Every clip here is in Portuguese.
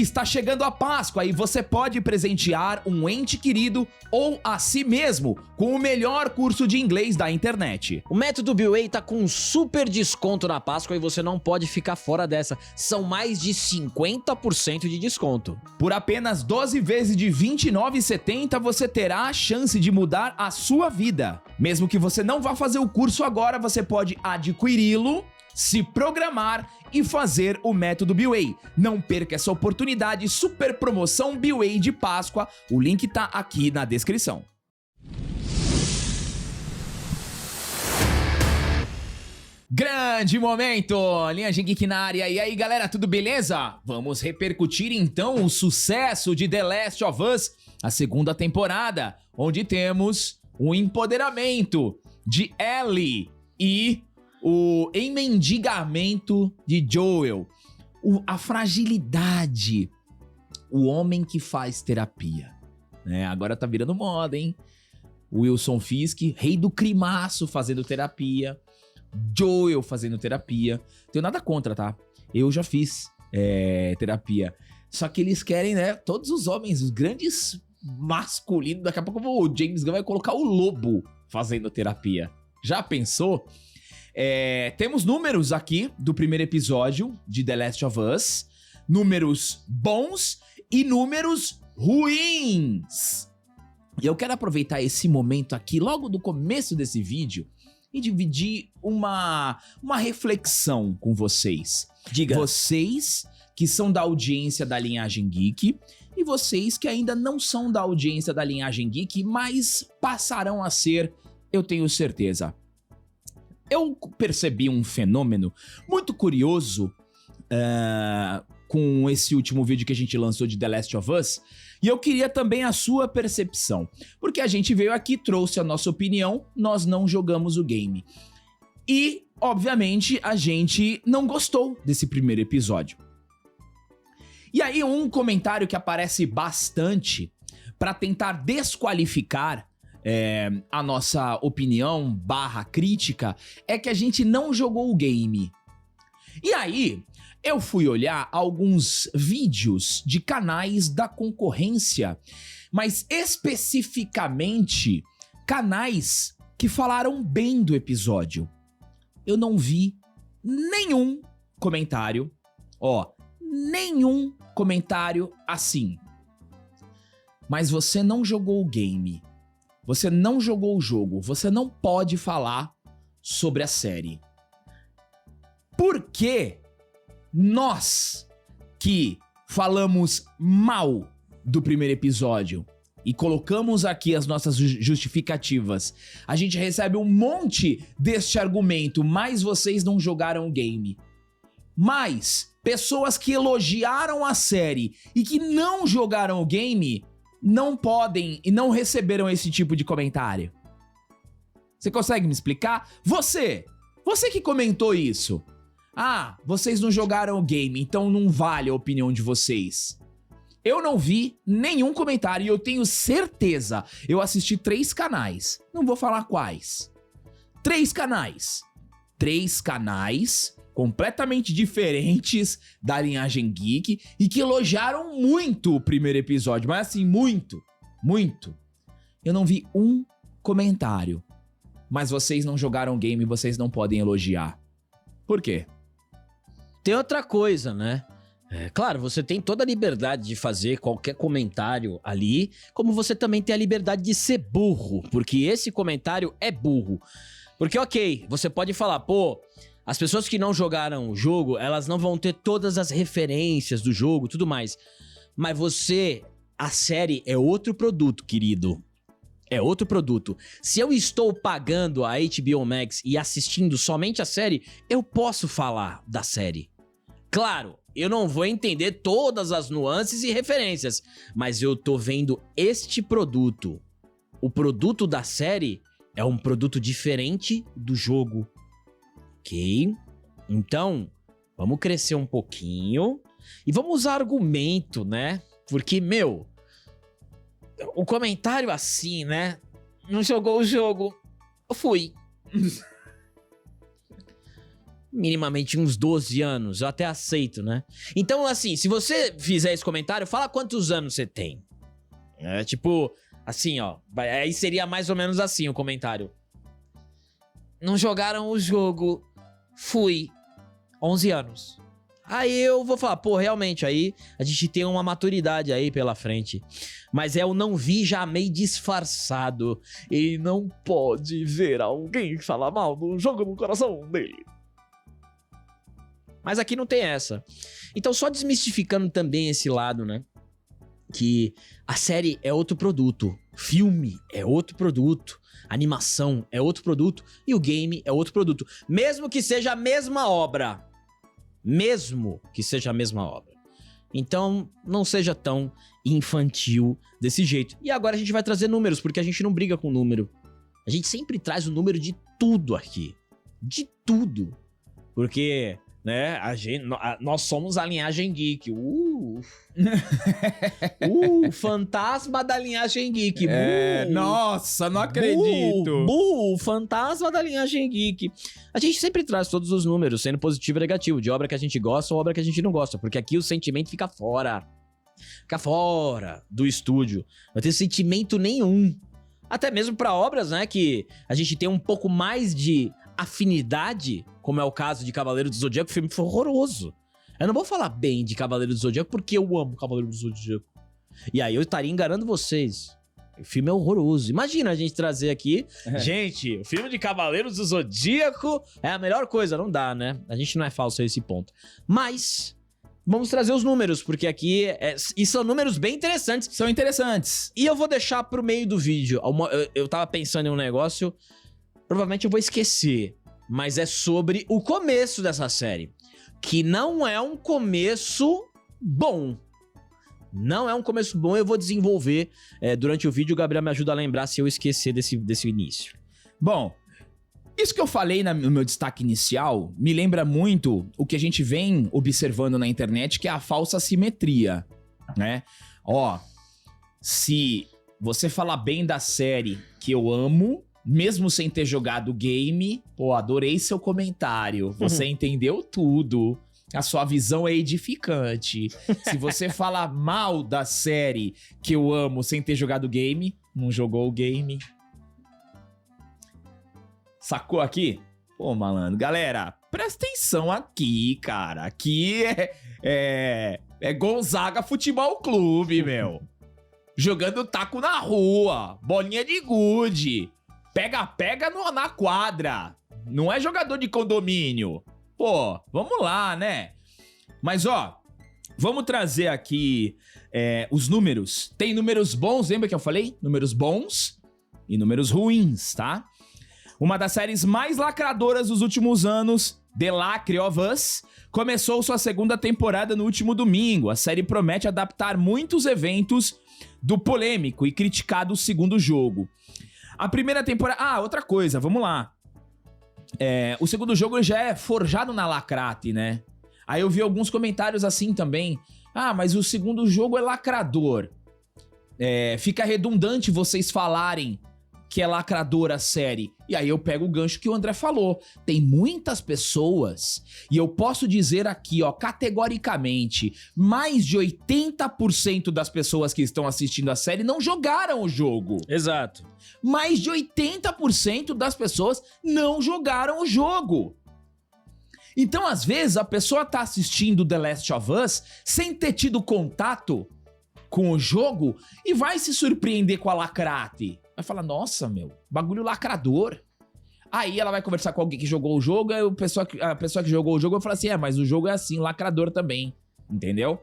Está chegando a Páscoa e você pode presentear um ente querido ou a si mesmo com o melhor curso de inglês da internet. O método BWay tá com um super desconto na Páscoa e você não pode ficar fora dessa. São mais de 50% de desconto. Por apenas 12 vezes de R$ 29,70 você terá a chance de mudar a sua vida. Mesmo que você não vá fazer o curso agora, você pode adquiri-lo, se programar e fazer o método BWay. Não perca essa oportunidade, super promoção BWay de Páscoa. O link tá aqui na descrição. Grande momento! Linhagem Geek na área. E aí, galera, tudo beleza? Vamos repercutir então o sucesso de The Last of Us, a segunda temporada, onde temos o empoderamento de Ellie e o enmendigamento de Joel, a fragilidade, o homem que faz terapia, né? Agora tá virando moda, hein? Wilson Fisk, rei do crimaço, fazendo terapia, Joel fazendo terapia. Tenho nada contra, tá? Eu já fiz terapia. Só que eles querem, né? Todos os homens, os grandes masculinos. Daqui a pouco o James Gunn vai colocar o lobo fazendo terapia. Já pensou? Temos números aqui do primeiro episódio de The Last of Us. Números bons e números ruins. E eu quero aproveitar esse momento aqui, logo do começo desse vídeo, e dividir uma reflexão com vocês. Diga. Vocês que são da audiência da Linhagem Geek e vocês que ainda não são da audiência da Linhagem Geek, mas passarão a ser, eu tenho certeza. Eu percebi um fenômeno muito curioso com esse último vídeo que a gente lançou de The Last of Us, e eu queria também a sua percepção, porque a gente veio aqui, trouxe a nossa opinião, nós não jogamos o game. E, obviamente, a gente não gostou desse primeiro episódio. E aí um comentário que aparece bastante para tentar desqualificar a nossa opinião / crítica é que a gente não jogou o game. E aí, eu fui olhar alguns vídeos de canais da concorrência, mas especificamente canais que falaram bem do episódio. Eu não vi nenhum comentário, nenhum comentário assim. Mas você não jogou o game, você não jogou o jogo, você não pode falar sobre a série. Por que nós que falamos mal do primeiro episódio e colocamos aqui as nossas justificativas, a gente recebe um monte deste argumento, mas vocês não jogaram o game? Mas pessoas que elogiaram a série e que não jogaram o game não podem e não receberam esse tipo de comentário. Você consegue me explicar? Você que comentou isso. Ah, vocês não jogaram o game, então não vale a opinião de vocês. Eu não vi nenhum comentário e eu tenho certeza. Eu assisti 3 canais, não vou falar quais. 3 canais. 3 canais completamente diferentes da Linhagem Geek e que elogiaram muito o primeiro episódio, mas assim, muito, muito. Eu não vi um comentário. Mas vocês não jogaram o game, vocês não podem elogiar. Por quê? Tem outra coisa, né? Claro, você tem toda a liberdade de fazer qualquer comentário ali, como você também tem a liberdade de ser burro, porque esse comentário é burro. Porque, ok, você pode falar, pô, as pessoas que não jogaram o jogo, elas não vão ter todas as referências do jogo, tudo mais. Mas a série é outro produto, querido. É outro produto. Se eu estou pagando a HBO Max e assistindo somente a série, eu posso falar da série. Claro, eu não vou entender todas as nuances e referências, mas eu tô vendo este produto. O produto da série é um produto diferente do jogo. Ok? Então, vamos crescer um pouquinho e vamos usar argumento, né? Porque, o comentário assim, né? Não jogou o jogo. Eu fui. minimamente uns 12 anos, eu até aceito, né? Então, assim, se você fizer esse comentário, fala quantos anos você tem. É tipo, assim, ó. Aí seria mais ou menos assim o comentário. Não jogaram o jogo. Fui. 11 anos. Aí eu vou falar, pô, realmente, aí a gente tem uma maturidade aí pela frente. Mas é o não vi, já meio disfarçado. E não pode ver alguém falar mal do jogo no coração dele. Mas aqui não tem essa. Então, só desmistificando também esse lado, né? Que a série é outro produto. Filme é outro produto. Animação é outro produto. E o game é outro produto. Mesmo que seja a mesma obra. Mesmo que seja a mesma obra. Então, não seja tão infantil desse jeito. E agora a gente vai trazer números, porque a gente não briga com número. A gente sempre traz o número de tudo aqui. De tudo. Porque, né, nós somos a linhagem geek. Fantasma da linhagem geek. Nossa, não acredito. Fantasma da linhagem geek. A gente sempre traz todos os números, sendo positivo e negativo, de obra que a gente gosta ou obra que a gente não gosta, porque aqui o sentimento fica fora. Fica fora do estúdio. Não tem sentimento nenhum. Até mesmo pra obras, né, que a gente tem um pouco mais de afinidade, como é o caso de Cavaleiro do Zodíaco. O filme foi horroroso. Eu não vou falar bem de Cavaleiro do Zodíaco porque eu amo Cavaleiro do Zodíaco. E aí eu estaria enganando vocês. O filme é horroroso. Imagina a gente trazer aqui... Gente, o filme de Cavaleiros do Zodíaco é a melhor coisa. Não dá, né? A gente não é falso a esse ponto. Mas... vamos trazer os números, porque aqui... e são números bem interessantes. São interessantes. E eu vou deixar pro meio do vídeo. Eu tava pensando em um negócio... provavelmente eu vou esquecer. Mas é sobre o começo dessa série. Que não é um começo bom. Não é um começo bom, eu vou desenvolver durante o vídeo. O Gabriel me ajuda a lembrar se eu esquecer desse início. Bom, isso que eu falei no meu destaque inicial me lembra muito o que a gente vem observando na internet, que é a falsa simetria, né? Ó, se você falar bem da série que eu amo, mesmo sem ter jogado o game, pô, adorei seu comentário, você entendeu tudo. A sua visão é edificante. Se você falar mal da série que eu amo sem ter jogado o game, não jogou o game. Sacou aqui? Pô, malandro. Galera, presta atenção aqui, cara. Aqui é Gonzaga Futebol Clube, meu. Jogando taco na rua. Bolinha de gude. Pega na quadra. Não é jogador de condomínio. Pô, vamos lá, né? Mas, ó, vamos trazer aqui os números. Tem números bons, lembra que eu falei? Números bons e números ruins, tá? Uma das séries mais lacradoras dos últimos anos, The Lacre of Us, começou sua segunda temporada no último domingo. A série promete adaptar muitos eventos do polêmico e criticado segundo jogo. A primeira temporada... Ah, outra coisa, vamos lá. O segundo jogo já é forjado na lacrate, né? Aí eu vi alguns comentários assim também. Ah, mas o segundo jogo é lacrador. Fica redundante vocês falarem que é lacrador a série. E aí eu pego o gancho que o André falou. Tem muitas pessoas, e eu posso dizer aqui, ó, categoricamente, mais de 80% das pessoas que estão assistindo a série não jogaram o jogo. Exato. Mais de 80% das pessoas não jogaram o jogo. Então, às vezes, a pessoa tá assistindo The Last of Us sem ter tido contato com o jogo e vai se surpreender com a lacrate. Vai falar, nossa, meu, bagulho lacrador. Aí ela vai conversar com alguém que jogou o jogo, aí a pessoa que jogou o jogo vai falar assim, mas o jogo é assim, lacrador também, entendeu?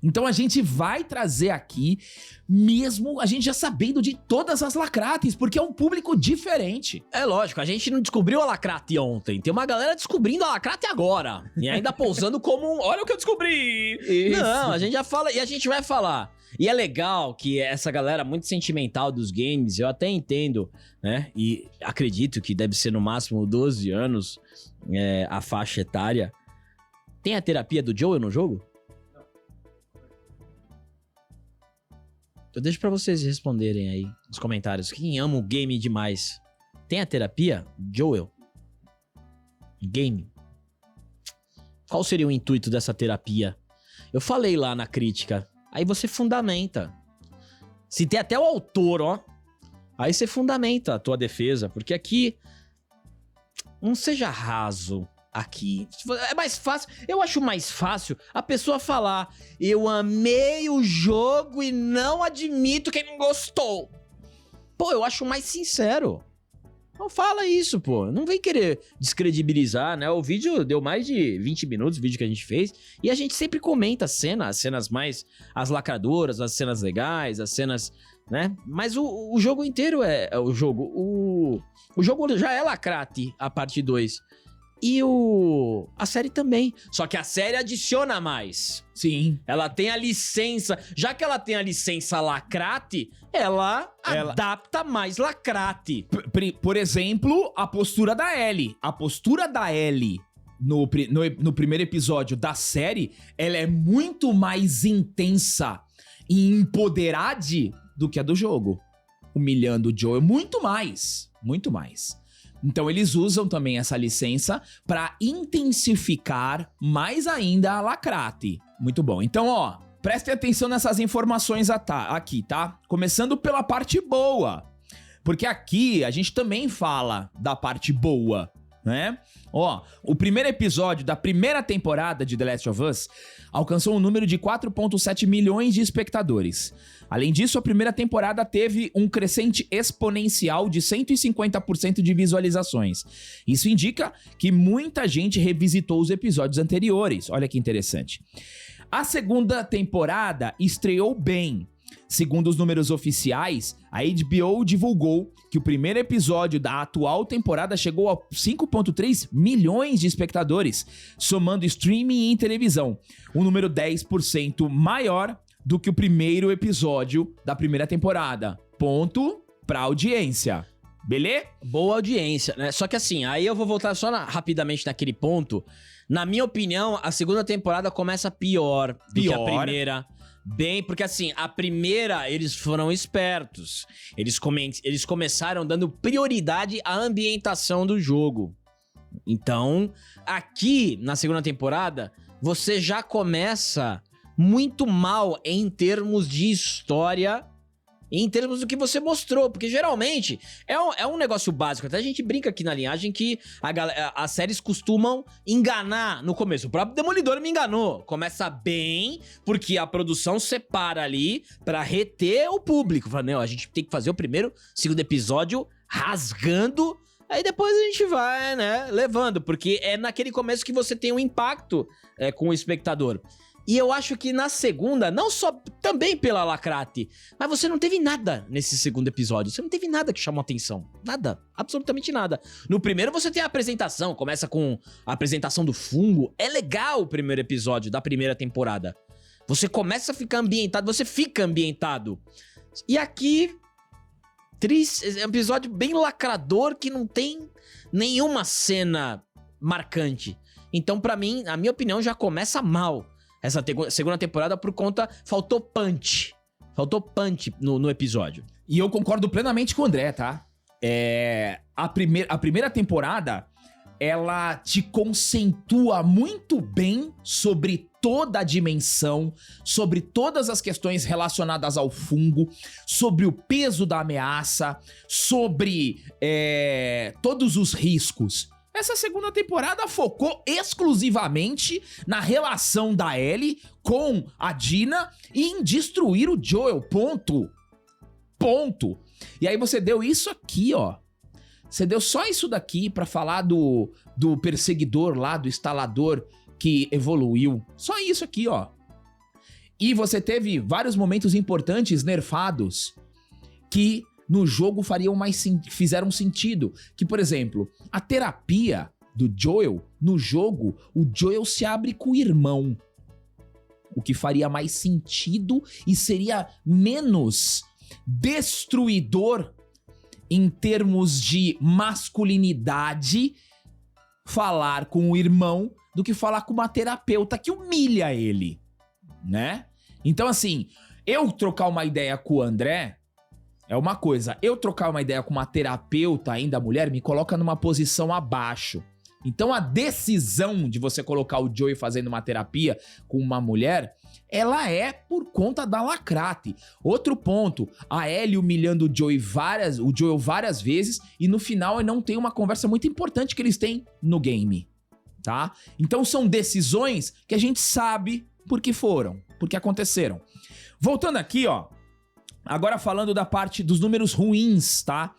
Então a gente vai trazer aqui, mesmo a gente já sabendo de todas as lacrates, porque é um público diferente. É lógico, a gente não descobriu a lacrate ontem. Tem uma galera descobrindo a lacrate agora. E ainda pousando como um, olha o que eu descobri. Isso. Não, a gente já fala, e a gente vai falar. E é legal que essa galera muito sentimental dos games, eu até entendo, né? E acredito que deve ser no máximo 12 anos a faixa etária. Tem a terapia do Joel no jogo? Eu deixo pra vocês responderem aí nos comentários. Quem ama o game demais? Tem a terapia? Joel? Game? Qual seria o intuito dessa terapia? Eu falei lá na crítica. Aí você fundamenta. Se tem até o autor, ó. Aí você fundamenta a tua defesa. Porque aqui... Não seja raso aqui. É mais fácil... Eu acho mais fácil a pessoa falar: eu amei o jogo e não admito quem não gostou. Pô, eu acho mais sincero. Não fala isso, pô. Não vem querer descredibilizar, né? O vídeo deu mais de 20 minutos, o vídeo que a gente fez. E a gente sempre comenta as cenas mais... As lacradoras, as cenas legais, as cenas... né? Mas o jogo inteiro é o jogo. O jogo já é lacrate, a parte 2. E a série também. Só que a série adiciona mais. Sim. Ela tem a licença. Já que ela tem a licença lacrate, ela adapta mais lacrate. Por exemplo, a postura da Ellie. A postura da Ellie no primeiro episódio da série, ela é muito mais intensa e empoderada do que a do jogo. Humilhando o Joel muito mais. Muito mais. Então eles usam também essa licença para intensificar mais ainda a lacrate. Muito bom. Então, ó, prestem atenção nessas informações aqui, tá? Começando pela parte boa. Porque aqui a gente também fala da parte boa, né? Ó, o primeiro episódio da primeira temporada de The Last of Us alcançou um número de 4,7 milhões de espectadores. Além disso, a primeira temporada teve um crescente exponencial de 150% de visualizações. Isso indica que muita gente revisitou os episódios anteriores. Olha que interessante. A segunda temporada estreou bem. Segundo os números oficiais, a HBO divulgou que o primeiro episódio da atual temporada chegou a 5,3 milhões de espectadores, somando streaming e televisão, um número 10% maior do que o primeiro episódio da primeira temporada. Ponto pra audiência. Beleza? Boa audiência, né? Só que assim, aí eu vou voltar só rapidamente naquele ponto. Na minha opinião, a segunda temporada começa pior do que a primeira. Bem, porque assim, a primeira, eles foram espertos. Eles começaram dando prioridade à ambientação do jogo. Então, aqui, na segunda temporada, você já começa muito mal em termos de história, em termos do que você mostrou, porque geralmente é um negócio básico. Até a gente brinca aqui na linhagem que as séries costumam enganar no começo. O próprio Demolidor me enganou. Começa bem, porque a produção separa ali pra reter o público. Fala, não, a gente tem que fazer o primeiro, segundo episódio rasgando, aí depois a gente vai, né, levando, porque é naquele começo que você tem um impacto com o espectador. E eu acho que na segunda, não só também pela lacrate, mas você não teve nada nesse segundo episódio. Você não teve nada que chamou atenção. Nada. Absolutamente nada. No primeiro você tem a apresentação, começa com a apresentação do fungo. É legal o primeiro episódio da primeira temporada. Você começa a ficar ambientado, você fica ambientado. E aqui, é um episódio bem lacrador que não tem nenhuma cena marcante. Então, pra mim, a minha opinião, já começa mal. Essa segunda temporada por conta... Faltou punch. Faltou punch no episódio. E eu concordo plenamente com o André, tá? A primeira temporada, ela te conceitua muito bem sobre toda a dimensão, sobre todas as questões relacionadas ao fungo, sobre o peso da ameaça, sobre todos os riscos. Essa segunda temporada focou exclusivamente na relação da Ellie com a Dina e em destruir o Joel, ponto. Ponto. E aí você deu isso aqui, ó. Você deu só isso daqui pra falar do perseguidor lá, do instalador que evoluiu. Só isso aqui, ó. E você teve vários momentos importantes nerfados que... no jogo fizeram sentido. Que, por exemplo, a terapia do Joel, no jogo, o Joel se abre com o irmão. O que faria mais sentido e seria menos destruidor em termos de masculinidade falar com o irmão do que falar com uma terapeuta que humilha ele, né? Então, assim, eu trocar uma ideia com o André... é uma coisa, eu trocar uma ideia com uma terapeuta, ainda mulher, me coloca numa posição abaixo. Então a decisão de você colocar o Joey fazendo uma terapia com uma mulher, ela é por conta da Lacrate. Outro ponto, a Ellie humilhando o Joey várias vezes e no final não tem uma conversa muito importante que eles têm no game, tá? Então são decisões que a gente sabe por que foram, por que aconteceram. Voltando aqui, ó, agora falando da parte dos números ruins, tá?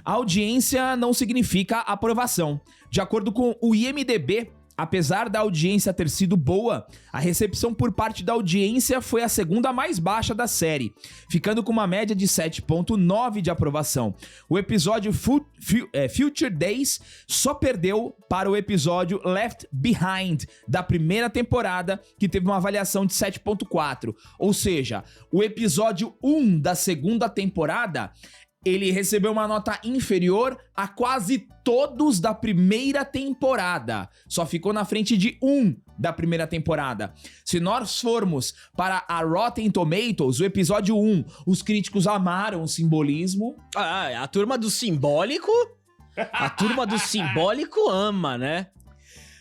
A audiência não significa aprovação. De acordo com o IMDb, apesar da audiência ter sido boa, a recepção por parte da audiência foi a segunda mais baixa da série, ficando com uma média de 7.9 de aprovação. O episódio Future Days só perdeu para o episódio Left Behind, da primeira temporada, que teve uma avaliação de 7.4. Ou seja, o episódio 1 da segunda temporada, ele recebeu uma nota inferior a quase todos da primeira temporada. Só ficou na frente de 1 da primeira temporada. Se nós formos para a Rotten Tomatoes, o episódio 1, os críticos amaram o simbolismo. A turma do simbólico? A turma do simbólico ama, né?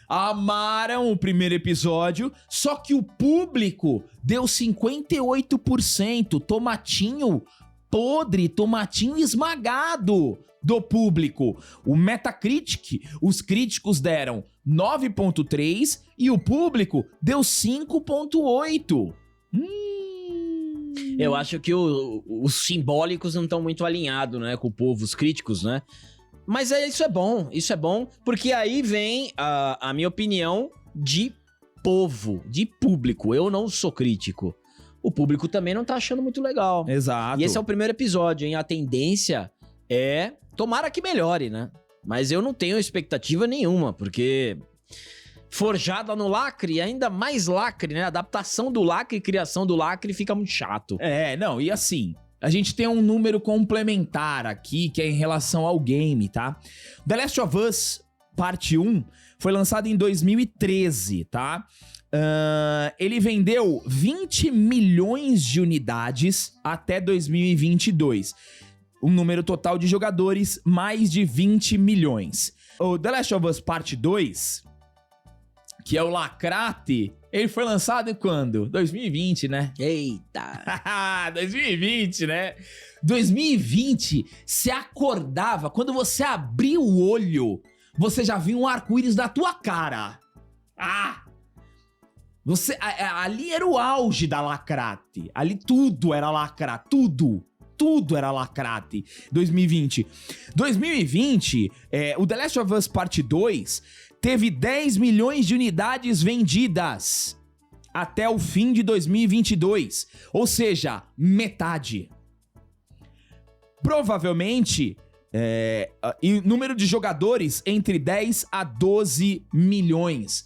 Amaram o primeiro episódio, só que o público deu 58%. Tomatinho podre, tomatinho esmagado do público. O Metacritic, os críticos deram 9.3 e o público deu 5.8. Eu acho que os simbólicos não estão muito alinhados, né, com o povo, os críticos, né? Mas isso é bom, porque aí vem a minha opinião de povo, de público. Eu não sou crítico. O público também não tá achando muito legal. Exato. E esse é o primeiro episódio, hein? A tendência é... Tomara que melhore, né? Mas eu não tenho expectativa nenhuma, porque... Forjada no lacre, ainda mais lacre, né? Adaptação do lacre e criação do lacre fica muito chato. Não, e assim... A gente tem um número complementar aqui, que é em relação ao game, tá? The Last of Us Parte 1 foi lançado em 2013, tá? Ele vendeu 20 milhões de unidades até 2022. Um número total de jogadores, mais de 20 milhões. O The Last of Us Part 2, que é o Lacrate, ele foi lançado quando? 2020, né? Eita! 2020, né? 2020, se acordava, quando você abria o olho, você já via um arco-íris na tua cara. Ali era o auge da Lacrate. Ali tudo era Lacrate, tudo era Lacrate. 2020. 2020, o The Last of Us Part 2 teve 10 milhões de unidades vendidas até o fim de 2022. Ou seja, metade. Provavelmente, número de jogadores entre 10 a 12 milhões.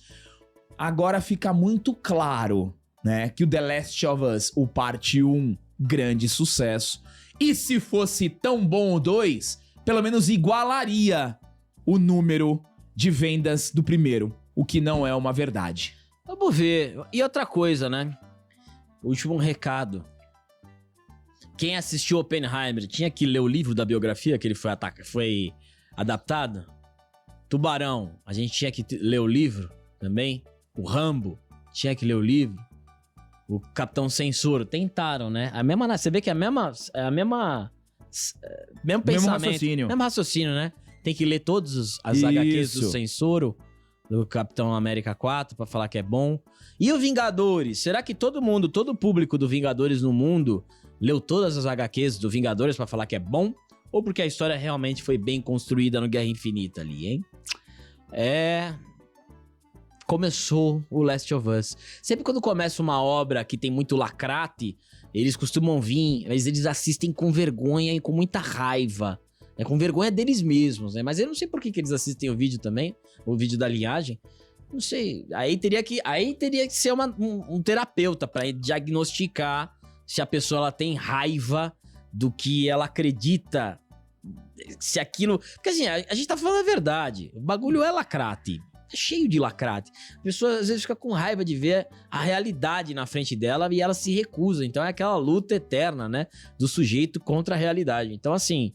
Agora fica muito claro, né, que o The Last of Us, o Parte 1, grande sucesso. E se fosse tão bom o 2, pelo menos igualaria o número de vendas do primeiro, o que não é uma verdade. Vamos ver. E outra coisa, né? Último recado. Quem assistiu Oppenheimer tinha que ler o livro da biografia que ele foi adaptado? Tubarão, a gente tinha que ler o livro também? O Rambo tinha que ler o livro. O Capitão Censura. Tentaram, né? Você vê que é mesmo pensamento. Mesmo raciocínio, né? Tem que ler todos as HQs do Censuro, do Capitão América 4, pra falar que é bom. E o Vingadores? Será que todo o público do Vingadores no mundo leu todas as HQs do Vingadores pra falar que é bom? Ou porque a história realmente foi bem construída no Guerra Infinita ali, hein? Começou o Last of Us. Sempre quando começa uma obra que tem muito lacrate, eles costumam vir, mas eles assistem com vergonha e com muita raiva. Com vergonha deles mesmos, né? Mas eu não sei por que eles assistem o vídeo também, o vídeo da linhagem. Não sei. Aí teria que ser um terapeuta pra diagnosticar se a pessoa ela tem raiva do que ela acredita. Se aquilo... Porque assim, a gente tá falando a verdade. O bagulho é lacrate. É cheio de lacrate. A pessoa às vezes fica com raiva de ver a realidade na frente dela e ela se recusa. Então é aquela luta eterna, né? Do sujeito contra a realidade. Então assim...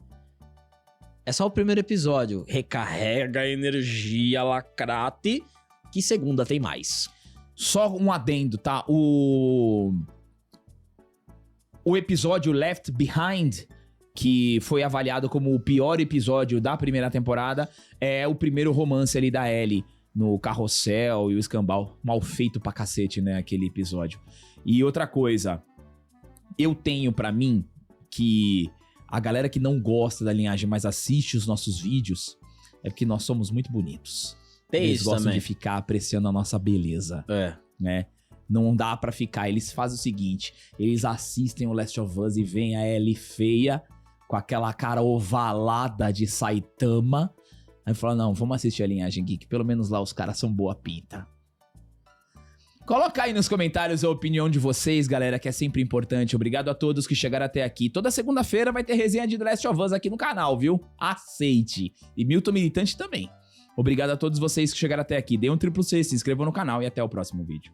É só o primeiro episódio. Recarrega a energia, lacrate, que segunda tem mais. Só um adendo, tá? O episódio Left Behind, que foi avaliado como o pior episódio da primeira temporada, é o primeiro romance ali da Ellie no carrossel e o escambau. Mal feito pra cacete, né, aquele episódio. E outra coisa, eu tenho pra mim que a galera que não gosta da linhagem, mas assiste os nossos vídeos, é porque nós somos muito bonitos. Tem Eles isso gostam também. de ficar apreciando a nossa beleza, né? Não dá pra ficar. Eles fazem o seguinte, eles assistem o Last of Us e veem a Ellie feia, com aquela cara ovalada de Saitama. Aí fala, não, vamos assistir a linhagem geek, pelo menos lá os caras são boa pinta. Coloca aí nos comentários a opinião de vocês, galera, que é sempre importante. Obrigado a todos que chegaram até aqui. Toda segunda-feira vai ter resenha de The Last of Us aqui no canal, viu? Aceite. E Milton Militante também. Obrigado a todos vocês que chegaram até aqui. Dê um triplo C, se inscrevam no canal e até o próximo vídeo.